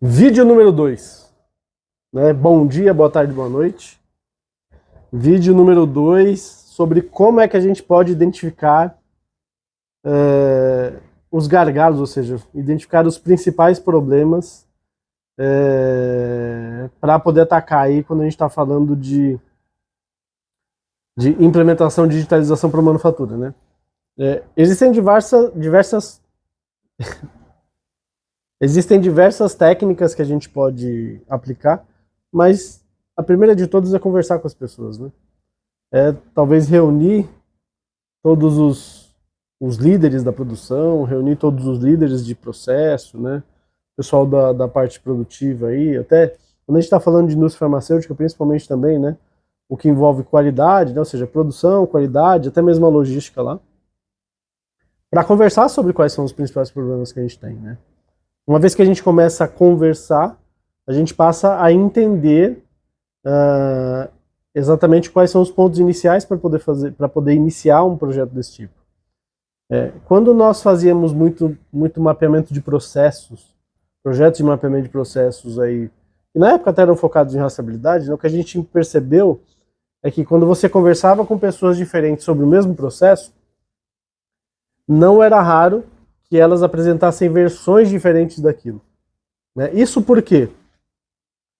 Vídeo número 2. Né? Bom dia, boa tarde, boa noite. Vídeo número 2 sobre como é que a gente pode identificar os gargalos, ou seja, identificar os principais problemas para poder atacar aí quando a gente está falando de implementação de digitalização para manufatura, né? Existem diversas técnicas que a gente pode aplicar, mas a primeira de todas é conversar com as pessoas, né? Talvez reunir todos os líderes da produção, reunir todos os líderes de processo, né? Pessoal da parte produtiva aí, até quando a gente está falando de indústria farmacêutica, principalmente também, né? O que envolve qualidade, né? Ou seja, produção, qualidade, até mesmo a logística lá, para conversar sobre quais são os principais problemas que a gente tem, né? Uma vez que a gente começa a conversar, a gente passa a entender exatamente quais são os pontos iniciais para poder iniciar um projeto desse tipo. Quando nós fazíamos muito mapeamento de processos, projetos de mapeamento de processos aí, e na época até eram focados em rastreabilidade, né, o que a gente percebeu é que quando você conversava com pessoas diferentes sobre o mesmo processo, não era raro que elas apresentassem versões diferentes daquilo. Né? Isso por quê?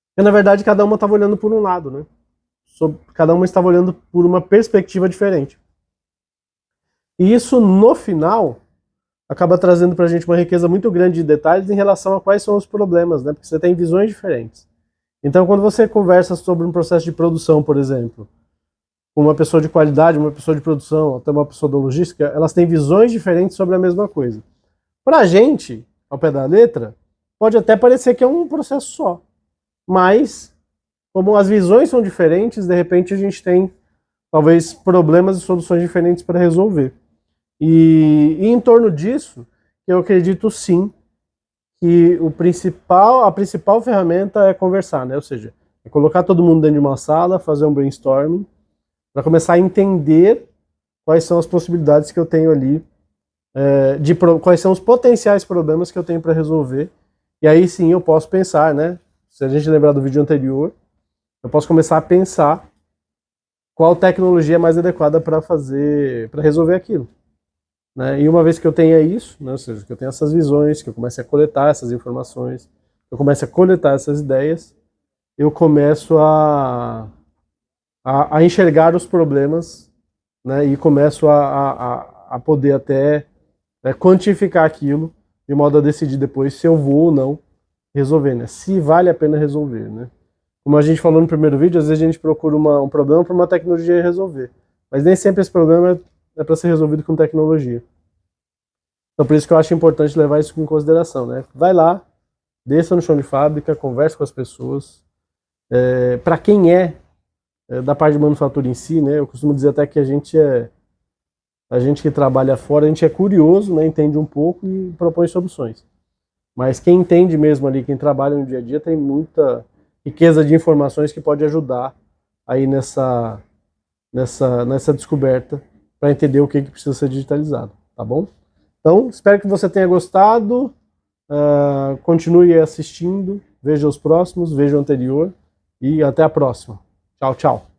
Porque, na verdade, cada uma estava olhando por um lado, né? Cada uma estava olhando por uma perspectiva diferente. E isso, no final, acaba trazendo para a gente uma riqueza muito grande de detalhes em relação a quais são os problemas, né? Porque você tem visões diferentes. Então, quando você conversa sobre um processo de produção, por exemplo, com uma pessoa de qualidade, uma pessoa de produção, até uma pessoa da logística, elas têm visões diferentes sobre a mesma coisa. Para a gente, ao pé da letra, pode até parecer que é um processo só. Mas, como as visões são diferentes, de repente a gente tem, talvez, problemas e soluções diferentes para resolver. E em torno disso, eu acredito sim que a principal ferramenta é conversar, né? Ou seja, é colocar todo mundo dentro de uma sala, fazer um brainstorming, para começar a entender quais são as possibilidades que eu tenho ali, quais são os potenciais problemas que eu tenho para resolver. E aí sim eu posso pensar, né? Se a gente lembrar do vídeo anterior, eu posso começar a pensar qual tecnologia é mais adequada para resolver aquilo. Né? E uma vez que eu tenha isso, né? Ou seja, que eu tenha essas visões, que eu comece a coletar essas informações, que eu comece a coletar essas ideias, eu começo a enxergar os problemas, né? E começo a poder até quantificar aquilo, de modo a decidir depois se eu vou ou não resolver, né? Se vale a pena resolver, né? Como a gente falou no primeiro vídeo, às vezes a gente procura um problema para uma tecnologia resolver, mas nem sempre esse problema é para ser resolvido com tecnologia. Então por isso que eu acho importante levar isso em consideração, né? Vai lá, desça no chão de fábrica, converse com as pessoas. Para quem da parte de manufatura em si, né? Eu costumo dizer até que a gente que trabalha fora, a gente é curioso, né? Entende um pouco e propõe soluções. Mas quem entende mesmo ali, quem trabalha no dia a dia, tem muita riqueza de informações que pode ajudar aí nessa descoberta para entender o que precisa ser digitalizado, tá bom? Então, espero que você tenha gostado, continue assistindo, veja os próximos, veja o anterior e até a próxima. Tchau, tchau.